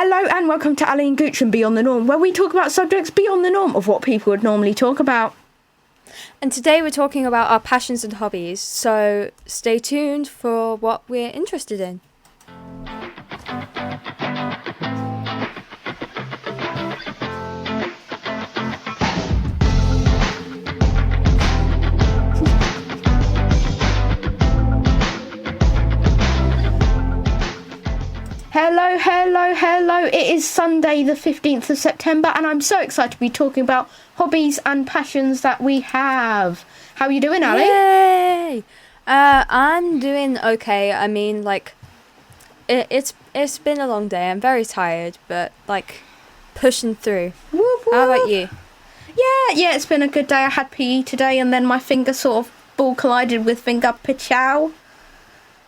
Hello and welcome to Ally and Goochem Beyond the Norm, where we talk about subjects beyond the norm of what people would normally talk about. And today we're talking about our passions and hobbies, so stay tuned for what we're interested in. Hello. It is Sunday the 15th of September and I'm so excited to be talking about hobbies and passions that we have. How are you doing, Ally? Yay! I'm doing okay. I mean, it's been a long day. I'm very tired, but, pushing through. Whoop, whoop. How about you? Yeah, it's been a good day. I had PE today and then my finger sort of ball collided with finger pachow.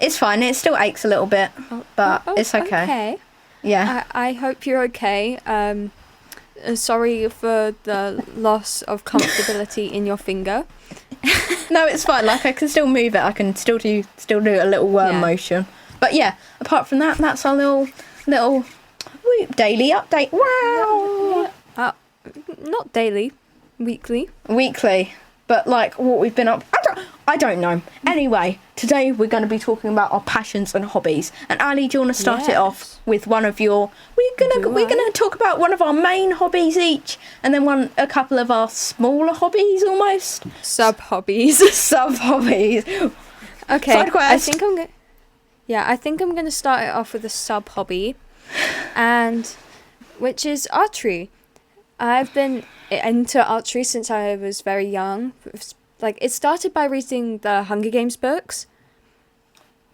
It's fine. It still aches a little bit, but it's okay. Okay. Yeah. I hope you're okay. Sorry for the loss of comfortability in your finger. No, it's fine. I can still move it. I can still do a little worm motion. But yeah, apart from that, that's our little whoop daily update. Wow. Not daily, weekly. But what we've been up, I don't know. Anyway, today we're going to be talking about our passions and hobbies. And Ali, do you want to start it off with one of your? We're gonna talk about one of our main hobbies each, and then a couple of our smaller hobbies almost. Sub hobbies. Okay. Side quest. I think I'm gonna start it off with a sub hobby, which is archery. I've been into archery since I was very young. It started by reading the Hunger Games books.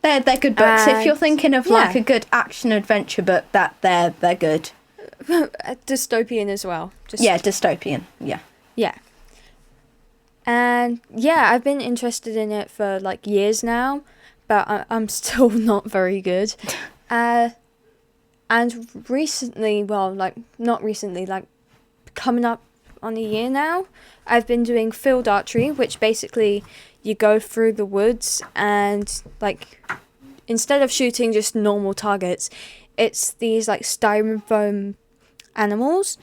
They're good books. If you're thinking of a good action adventure book, they're good. Dystopian as well. Dystopian. Yeah. And I've been interested in it for years now, but I'm still not very good. And recently, not recently, coming up on a year now, I've been doing field archery, which basically you go through the woods and instead of shooting just normal targets, it's these styrofoam animals,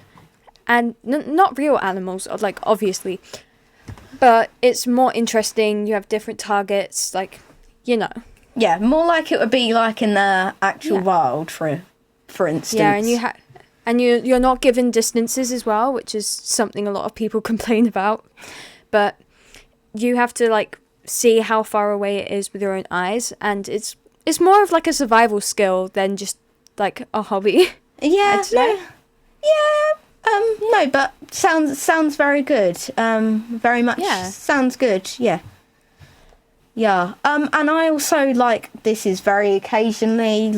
and not real animals, obviously, but it's more interesting. You have different targets, Yeah, more like it would be in the actual wild, for instance. Yeah, and you're not given distances as well, which is something a lot of people complain about. But you have to see how far away it is with your own eyes, and it's more of a survival skill than just a hobby. Yeah. No, but sounds very good. Very much sounds good. Yeah. Yeah. And I also this is very occasionally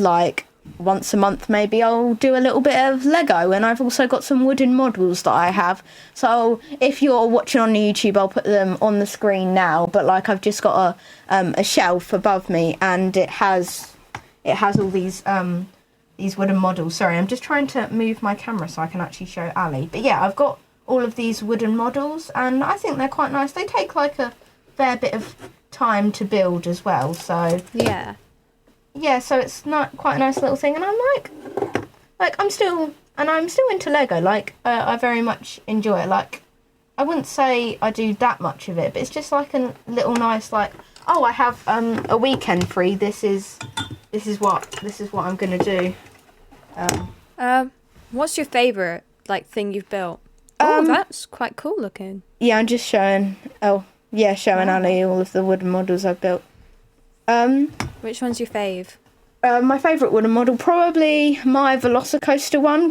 once a month maybe I'll do a little bit of Lego, and I've also got some wooden models that I have. So if you're watching on YouTube, I'll put them on the screen now, but I've just got a shelf above me, and it has all these wooden models. Sorry, I'm just trying to move my camera so I can actually show Ali. But yeah, I've got all of these wooden models, and I think they're quite nice. They take a fair bit of time to build as well, so yeah, so it's not quite a nice little thing, and I'm still into Lego. I very much enjoy it. I wouldn't say I do that much of it, but it's just a little nice I have a weekend free. This is what I'm gonna do. What's your favorite thing you've built? That's quite cool looking. Yeah, I'm just showing. Ali all of the wooden models I've built. Which one's your fave? My favourite wooden model, probably my Velocicoaster one,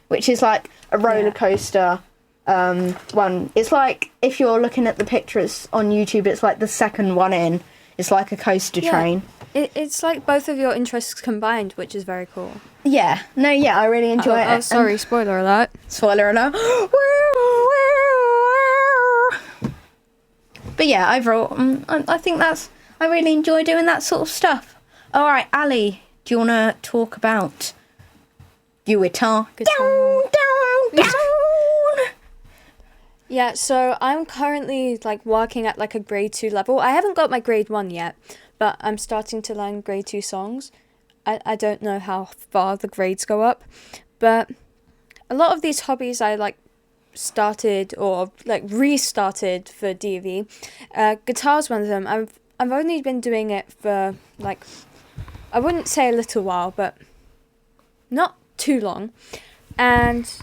which is a roller coaster one. It's if you're looking at the pictures on YouTube, it's the second one in. It's a coaster train. It's both of your interests combined, which is very cool. Yeah. No, yeah, I really enjoy it. Oh, sorry, spoiler alert. Spoiler alert. But yeah, overall, I think I really enjoy doing that sort of stuff. All right, Ali, do you want to talk about your guitar? Down. Yeah, so I'm currently working at a grade 2 level. I haven't got my grade 1 yet, but I'm starting to learn grade 2 songs. I don't know how far the grades go up, but a lot of these hobbies I like started or like restarted for DV. Guitar's one of them. I've only been doing it for like, I wouldn't say a little while, but not too long, and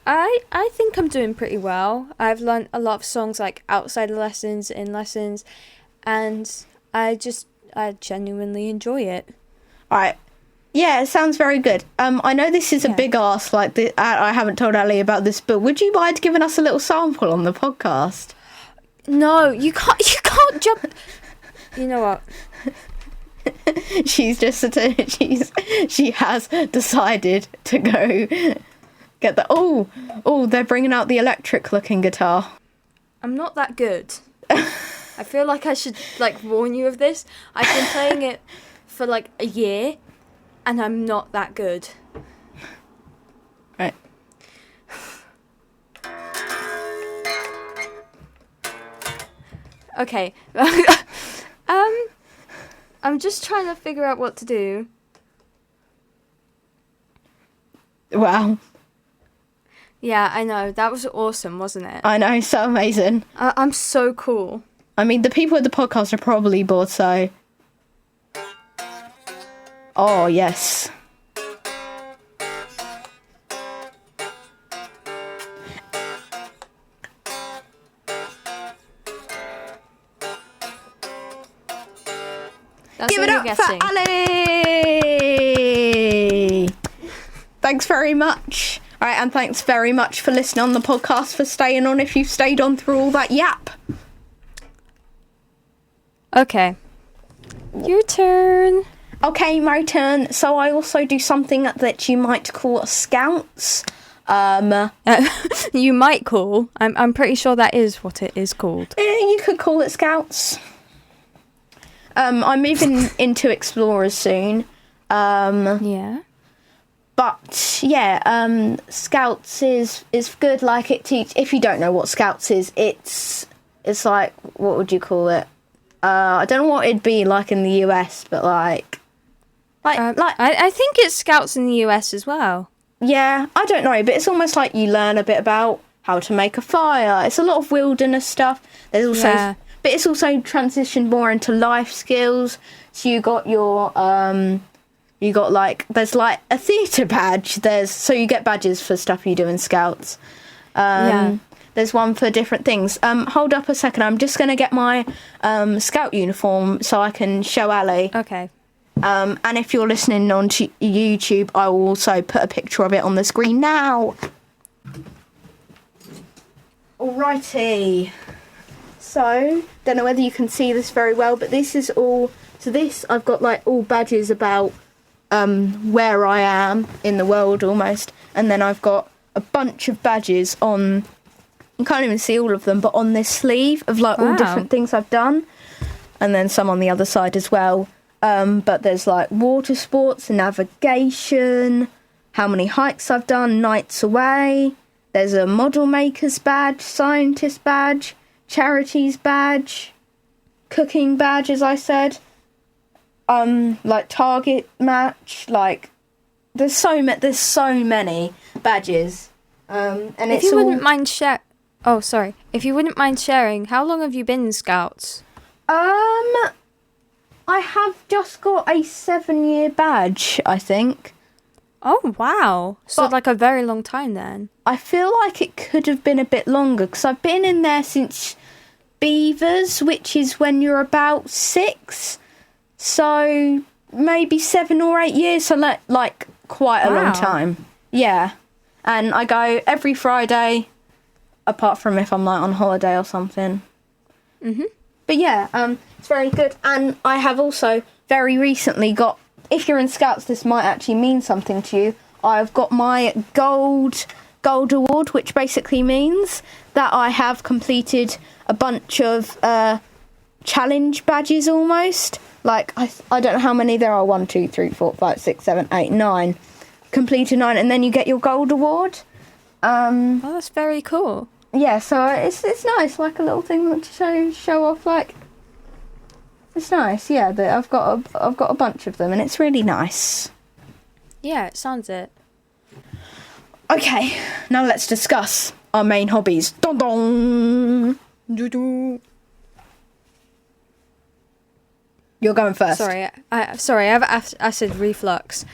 I think I'm doing pretty well. I've learned a lot of songs like outside of lessons, in lessons, and I genuinely enjoy it. Alright. Yeah, it sounds very good. I know this is a big ask, like, I haven't told Ali about this, but would you mind giving us a little sample on the podcast? No, you can't jump. You know what? She has decided to go get the... Oh, they're bringing out the electric-looking guitar. I'm not that good. I feel like I should, like, warn you of this. I've been playing it for, like, a year, and I'm not that good. Right. Okay. I'm just trying to figure out what to do. Wow. Yeah, I know. That was awesome, wasn't it? I know, so amazing. I'm so cool. I mean, the people at the podcast are probably bored, so... Oh, yes. That's Give it up for Ali! Thanks very much. All right, and thanks very much for listening on the podcast, for staying on if you've stayed on through all that yap. Okay. Your turn. Okay, my turn. So I also do something that you might call scouts. You might call. I'm pretty sure that is what it is called. You could call it scouts. I'm moving into explorers soon. Yeah. But yeah, scouts is good. Like, it teach. If you don't know what scouts is, it's like, what would you call it? I don't know what it'd be like in the US, but like I think it's scouts in the US as well. Yeah, I don't know, but it's almost like you learn a bit about how to make a fire. It's a lot of wilderness stuff. There's also, but it's also transitioned more into life skills. So you got your there's like a theatre badge. So you get badges for stuff you do in scouts. There's one for different things. Hold up a second. I'm just going to get my scout uniform so I can show Ali. Okay. And if you're listening on YouTube, I will also put a picture of it on the screen now. Alrighty. So, don't know whether you can see this very well, but this is all... So this, I've got like all badges about where I am in the world almost. And then I've got a bunch of badges on... You can't even see all of them, but on this sleeve of like all different things I've done. And then some on the other side as well. But there's like water sports, navigation, how many hikes I've done, nights away. There's a model maker's badge, scientist badge, charities badge, cooking badge, as I said. Like target match, like there's so many badges. And if you wouldn't mind if you wouldn't mind sharing, how long have you been in Scouts? I have just got a 7-year badge, I think. Oh, wow. So, like, a very long time then. I feel like it could have been a bit longer, because I've been in there since Beavers, which is when you're about 6. So, maybe 7 or 8 years, so, like quite a long time. Yeah. And I go every Friday, apart from if I'm, like, on holiday or something. Mm-hmm. But yeah, it's very good. And I have also very recently got, if you're in Scouts, this might actually mean something to you. I've got my gold award, which basically means that I have completed a bunch of challenge badges almost. Like, I don't know how many there are. 1, 2, 3, 4, 5, 6, 7, 8, 9. Completed 9, and then you get your gold award. Oh, that's very cool. Yeah, so it's nice, like a little thing to show off, like. It's nice, yeah. I've got a bunch of them, and it's really nice. Yeah, it sounds it. Okay, now let's discuss our main hobbies. Dun dun. You're going first. Sorry, I have acid reflux.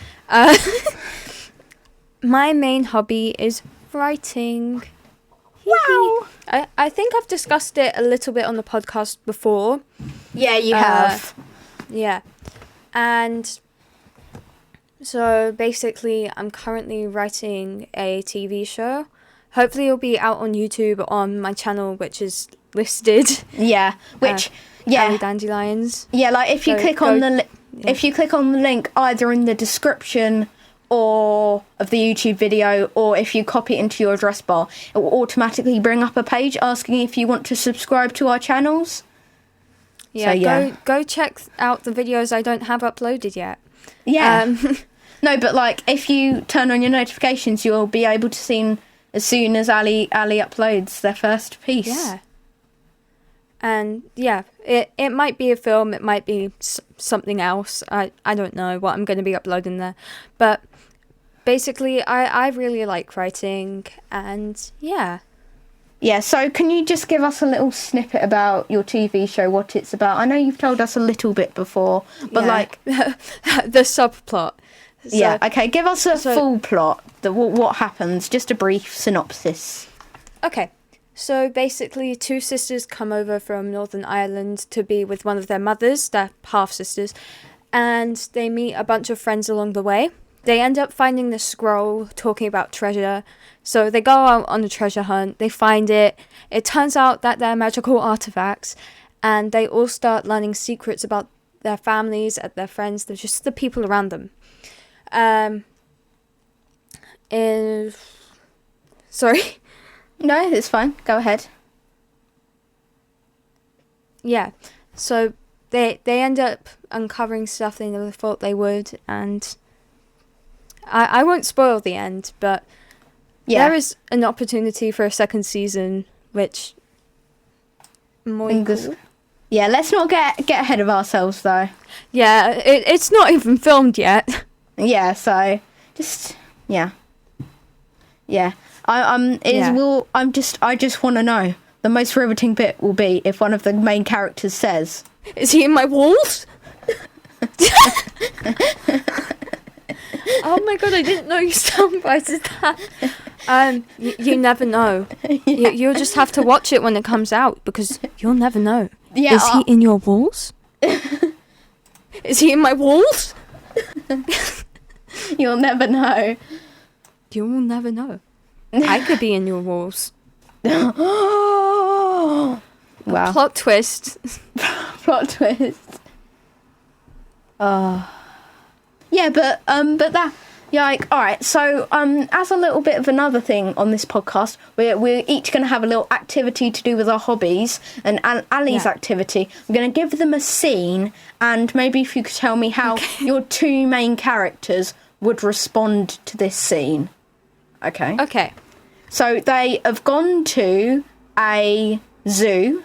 My main hobby is writing. Wow. I think I've discussed it a little bit on the podcast before. Yeah, you have. Yeah. And so basically, I'm currently writing a TV show. Hopefully, it'll be out on YouTube on my channel, which is listed. Yeah, Ally Dandelions. Yeah, like if you click on the link either in the description or of the YouTube video, or if you copy it into your address bar, it will automatically bring up a page asking if you want to subscribe to our channels. Yeah, so, go check out the videos I don't have uploaded yet. Yeah. No, but like if you turn on your notifications, you'll be able to see as soon as Ally uploads their first piece. Yeah. And yeah, it might be a film, it might be something else. I don't know what I'm going to be uploading there. But basically, I really like writing, and yeah. Yeah, so can you just give us a little snippet about your TV show, what it's about? I know you've told us a little bit before, but like... the subplot. So, yeah, okay, give us a full plot, what happens, just a brief synopsis. Okay, so basically 2 sisters come over from Northern Ireland to be with one of their mothers, they're half-sisters, and they meet a bunch of friends along the way. They end up finding the scroll talking about treasure. So they go out on a treasure hunt, they find it. It turns out that they're magical artifacts, and they all start learning secrets about their families and their friends. They're just the people around them. Sorry? No, it's fine. Go ahead. Yeah. So they end up uncovering stuff they never thought they would, and I won't spoil the end, but there is an opportunity for a second season, which cool. Yeah, let's not get ahead of ourselves though. Yeah, it's not even filmed yet. Yeah, so just I just want to know. The most riveting bit will be if one of the main characters says, "Is he in my walls?" Oh my god, I didn't know you soundbited that. You never know. Yeah. You'll just have to watch it when it comes out, because you'll never know. Yeah, is he in your walls? Is he in my walls? You'll never know. You'll never know. I could be in your walls. Wow. Plot twist. Plot twist. Yeah, but that, yeah, like, all right. So, as a little bit of another thing on this podcast, we're each going to have a little activity to do with our hobbies, and Ally's activity. I'm going to give them a scene, and maybe if you could tell me how your 2 main characters would respond to this scene. Okay. Okay. So they have gone to a zoo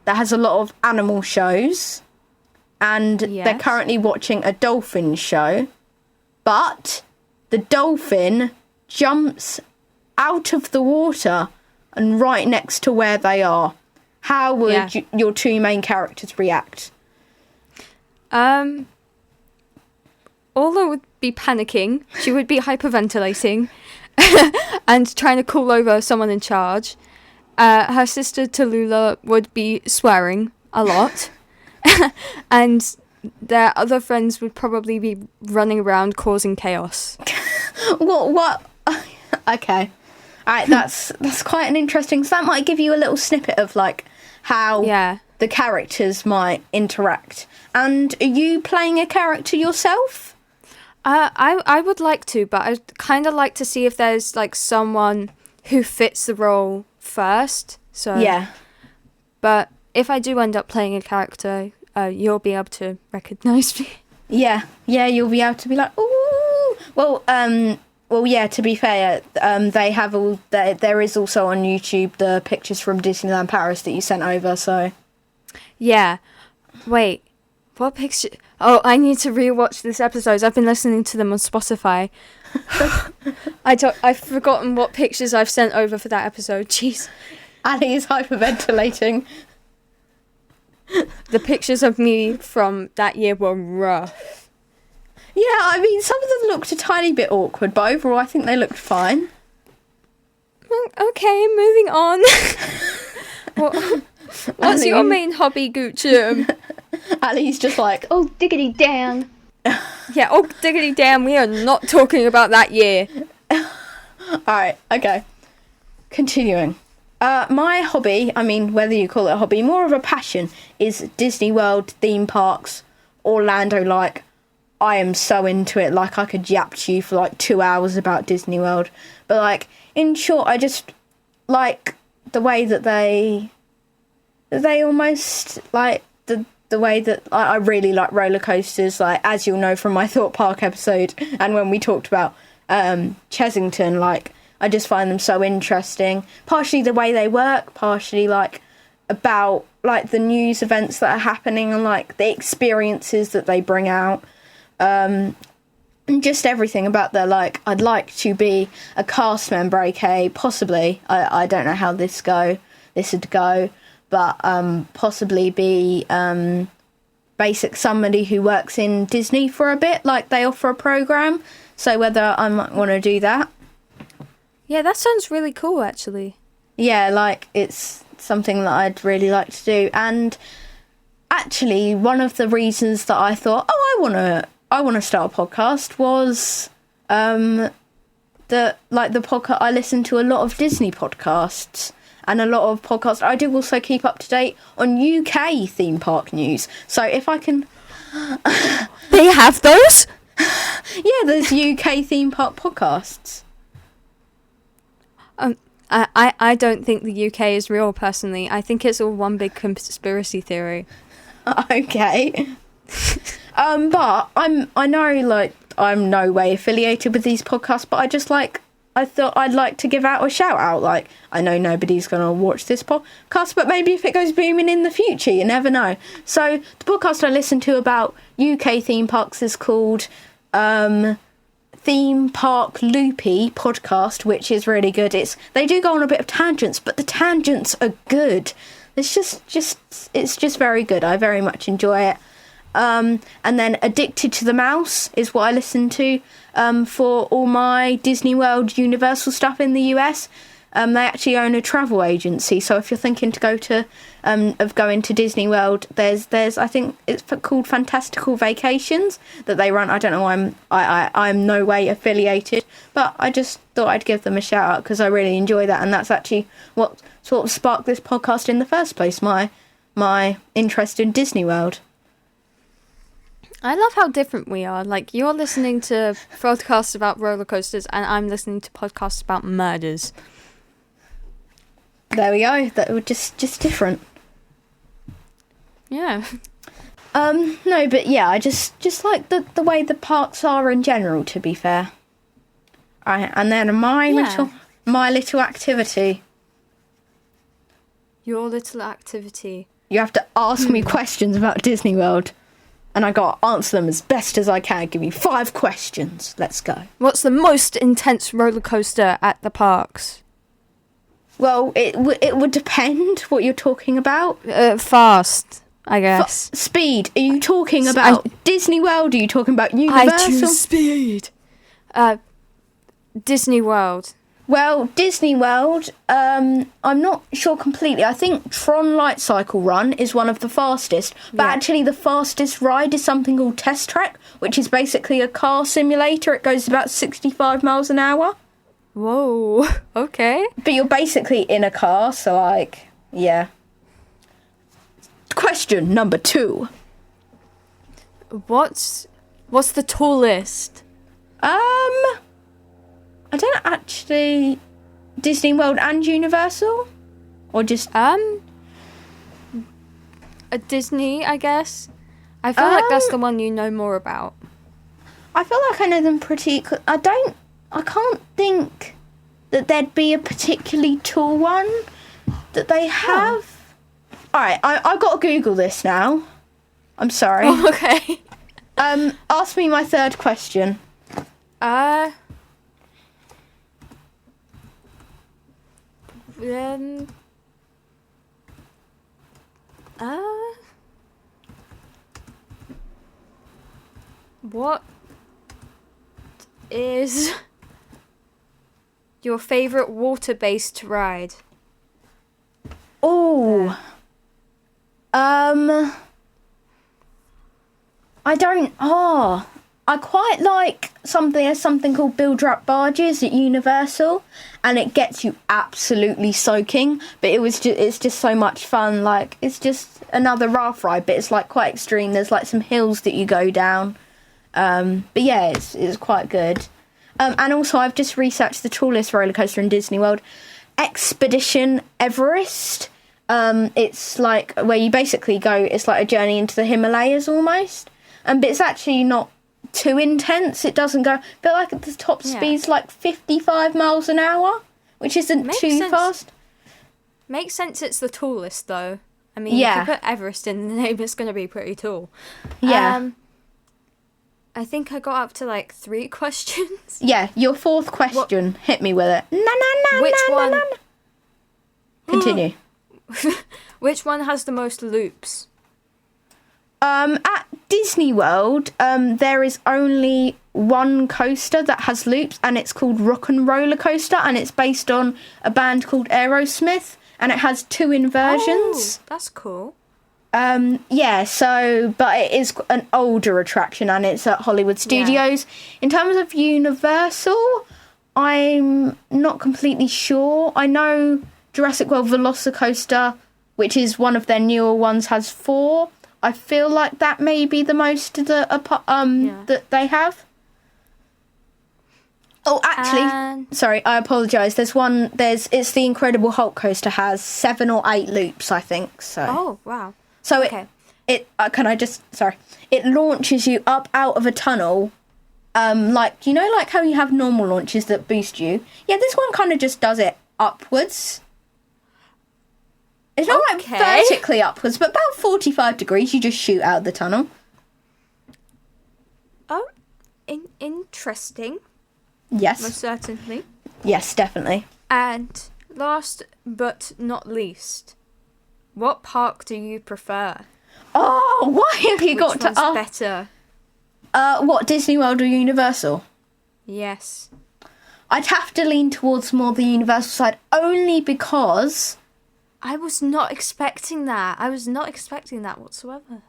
that has a lot of animal shows. And they're currently watching a dolphin show, but the dolphin jumps out of the water and right next to where they are. How would your 2 main characters react? Ola would be panicking. She would be hyperventilating and trying to call over someone in charge. Her sister Tallulah would be swearing a lot. And their other friends would probably be running around causing chaos. What? Okay. Alright, that's quite an interesting... So that might give you a little snippet of, like, how the characters might interact. And are you playing a character yourself? I would like to, but I'd kind of like to see if there's, like, someone who fits the role first. So yeah. But if I do end up playing a character, you'll be able to recognise me. Yeah, you'll be able to be like, ooh. Well, yeah. To be fair, they have all. There is also on YouTube the pictures from Disneyland Paris that you sent over. So, yeah. Wait, What picture? Oh, I need to rewatch this episode. I've been listening to them on Spotify. I've forgotten what pictures I've sent over for that episode. Jeez. Ali is hyperventilating. The pictures of me from that year were rough. Yeah, I mean, some of them looked a tiny bit awkward, but overall I think they looked fine. Okay, moving on. What's your main hobby, Goochem? Ali's just like, oh, diggity damn. Yeah, oh, diggity damn, we are not talking about that year. Alright, okay. Continuing. My hobby, I mean, whether you call it a hobby, more of a passion, is Disney World, theme parks, Orlando. Like, I am so into it. Like, I could yap to you for like 2 hours about Disney World. But like, in short, I just like the way that they almost like the way that I really like roller coasters. Like, as you'll know from my Thought Park episode and when we talked about Chessington, like, I just find them so interesting. Partially the way they work, partially like about like the news events that are happening and like the experiences that they bring out. And just everything about their, like, I'd like to be a cast member, aka possibly, I don't know how this would go, but possibly be basic somebody who works in Disney for a bit, like they offer a program. So whether I might want to do that. Yeah, that sounds really cool, actually. Yeah, like, it's something that I'd really like to do. And actually, one of the reasons that I thought, I want to start a podcast was the podcast. I listen to a lot of Disney podcasts and a lot of podcasts. I do also keep up to date on UK theme park news. So if I can... They have those? Yeah, there's UK theme park podcasts. I don't think the UK is real, personally. I think it's all one big conspiracy theory. Okay. But I know, like, I'm no way affiliated with these podcasts, but I thought I'd like to give out a shout out. Like, I know nobody's going to watch this podcast, but maybe if it goes booming in the future, you never know. So the podcast I listen to about UK theme parks is called Theme Park Loopy Podcast, which is really good. They do go on a bit of tangents, but the tangents are good. It's just very good. I very much enjoy it. And then Addicted to the Mouse is what I listen to for all my Disney World Universal stuff in the US. They actually own a travel agency, so if you're thinking to go to going to Disney World, there's I think it's called Fantastical Vacations that they run. I don't know why I'm no way affiliated, but I just thought I'd give them a shout out because I really enjoy that, and that's actually what sort of sparked this podcast in the first place. My interest in Disney World. I love how different we are. Like, you're listening to podcasts about roller coasters, and I'm listening to podcasts about murders. There we go. That were just different. Yeah. No, but yeah, I just like the way the parks are in general, to be fair. Right, and then my little activity. Your little activity. You have to ask me questions about Disney World. And I got to answer them as best as I can. Give me 5 questions. Let's go. What's the most intense roller coaster at the parks? Well, it would depend what you're talking about. Fast, I guess. Speed. Are you talking about Disney World? Are you talking about Universal? I choose speed. Disney World. Well, Disney World, I'm not sure completely. I think Tron Light Cycle Run is one of the fastest, but actually the fastest ride is something called Test Track, which is basically a car simulator. It goes about 65 miles an hour. Whoa, okay. But you're basically in a car, so like, yeah. Question number 2. What's the tallest? I don't actually... Disney World and Universal? Or just... A Disney, I guess. I feel like that's the one you know more about. I feel like I know them pretty... I can't think that there'd be a particularly tall one that they have. Alright, I've got to Google this now. I'm sorry. Oh, okay. Ask me my third question. Then. What is your favourite water-based ride? Oh. I don't. Oh. I quite like something called Build-Up Barges at Universal, and it gets you absolutely soaking. But it's just so much fun. Like, it's just another raft ride, but it's like quite extreme. There's like some hills that you go down. But yeah, it's quite good. And also, I've just researched the tallest roller coaster in Disney World, Expedition Everest. It's like where you basically go. It's like a journey into the Himalayas almost. But it's actually not too intense. It doesn't go, but like the top speed's like 55 miles an hour, which isn't too fast. Makes sense. It's the tallest though. I mean, if you put Everest in the name, it's going to be pretty tall. Yeah. I think I got up to like 3 questions. Yeah, your fourth question. Hit me with it. Which one? Continue. Which one has the most loops? At Disney World, there is only one coaster that has loops, and it's called Rock and Roller Coaster, and it's based on a band called Aerosmith, and it has 2 inversions. Oh, that's cool. Yeah, so, but it is an older attraction, and it's at Hollywood Studios. In terms of Universal, I'm not completely sure. I know Jurassic World Velocicoaster, which is one of their newer ones, has 4. I feel like that may be the most that they have. Oh, actually, sorry, I apologise. It's the Incredible Hulk coaster has 7 or 8 loops, I think. So. Oh, wow. So okay. It launches you up out of a tunnel, like like how you have normal launches that boost you. Yeah, this one kind of just does it upwards. It's not like vertically upwards, but about 45 degrees. You just shoot out of the tunnel. Oh, interesting. Yes. Most certainly. Yes, definitely. And last but not least, what park do you prefer? Oh, why have you got to ask? Which one's better? What, Disney World or Universal? Yes. I'd have to lean towards more the Universal side, only because I was not expecting that. I was not expecting that whatsoever.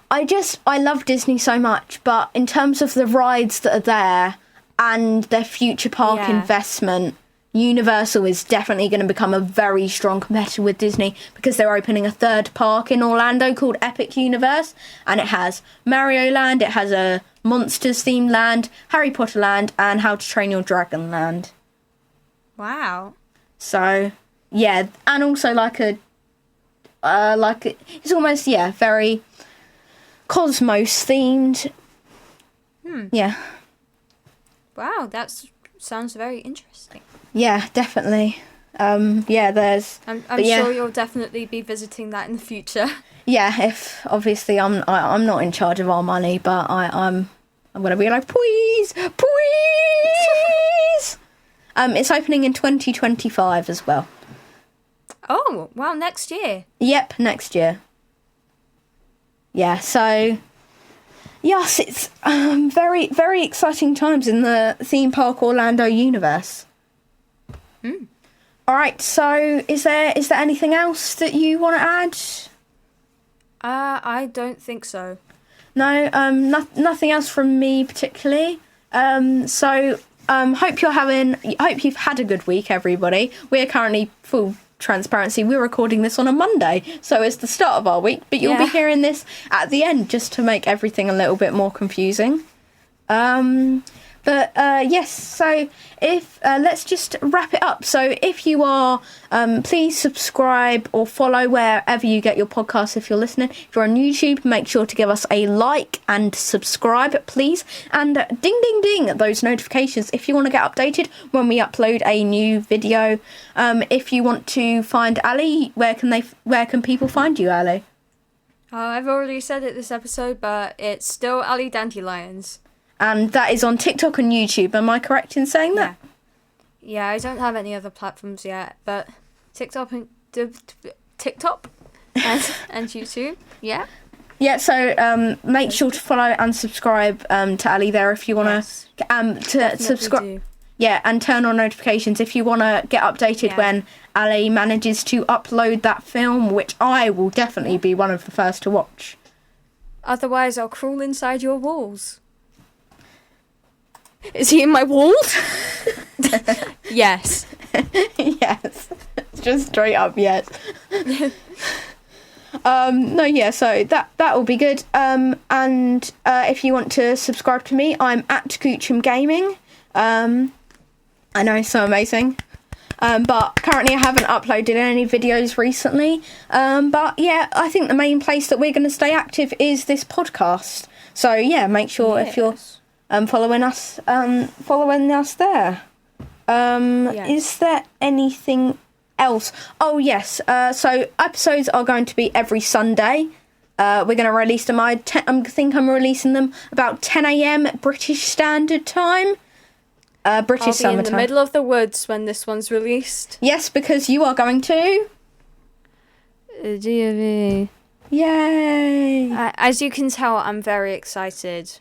I love Disney so much, but in terms of the rides that are there and their future park investment, Universal is definitely going to become a very strong competitor with Disney, because they're opening a 3rd park in Orlando called Epic Universe, and it has Mario Land, it has a Monsters themed land, Harry Potter Land, and How to Train Your Dragon Land. Wow. So, yeah, and also it's almost, very Cosmos themed. Yeah. Wow, that sounds very interesting. Yeah, definitely. There's. I'm sure you'll definitely be visiting that in the future. Yeah, if obviously I'm not in charge of our money, but I'm gonna be like, please. It's opening in 2025 as well. Oh, wow, next year. Yep, next year. Yeah, so yes, it's very, very exciting times in the theme park Orlando universe. All right, so is there anything else that you want to add? I don't think so. No, nothing else from me particularly. Hope you've had a good week, everybody. We're currently, full transparency, we're recording this on a Monday, so it's the start of our week, but you'll be hearing this at the end just to make everything a little bit more confusing. Yes, so if let's just wrap it up. So if you are, please subscribe or follow wherever you get your podcasts if you're listening. If you're on YouTube, make sure to give us a like and subscribe, please. And ding, ding, ding, those notifications if you want to get updated when we upload a new video. If you want to find Ally, where can people find you, Ally? I've already said it this episode, but it's still Ally Dandelions. And that is on TikTok and YouTube. Am I correct in saying that? Yeah, I don't have any other platforms yet, but TikTok and TikTok and YouTube. Yeah. Yeah, so make sure to follow and subscribe to Ally there if you want to subscribe. Yeah, and turn on notifications if you want to get updated when Ally manages to upload that film, which I will definitely be one of the first to watch. Otherwise, I'll crawl inside your walls. Is he in my walls? Yes. Yes. Just straight up, yes. No, yeah, so that will be good. And if you want to subscribe to me, I'm at Goochem Gaming. I know, so amazing. But currently I haven't uploaded any videos recently. But yeah, I think the main place that we're going to stay active is this podcast. So yeah, make sure if you're following us there. Is there anything else? Oh yes. So episodes are going to be every Sunday. We're going to release them. I think I'm releasing them about 10 a.m. British Standard Time. British summertime. I'll be in the middle of the woods when this one's released. Yes, because you are going to DV. Yay! As you can tell, I'm very excited.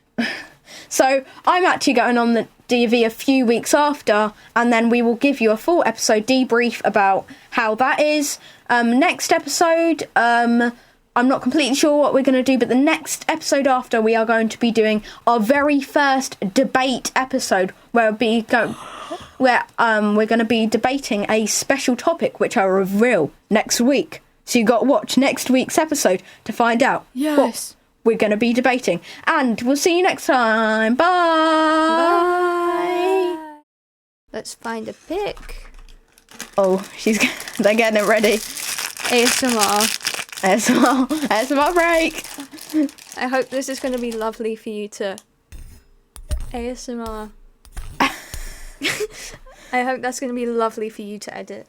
So I'm actually going on the DV a few weeks after, and then we will give you a full episode debrief about how that is. Next episode, I'm not completely sure what we're going to do, but the next episode after, we are going to be doing our very first debate episode, where we're going to be debating a special topic, which I'll reveal next week. So you got to watch next week's episode to find out what we're going to be debating. And we'll see you next time. Bye. Bye. Let's find a pic. Oh, they're getting it ready. ASMR. ASMR break. I hope this is going to be lovely for you to ASMR. I hope that's going to be lovely for you to edit.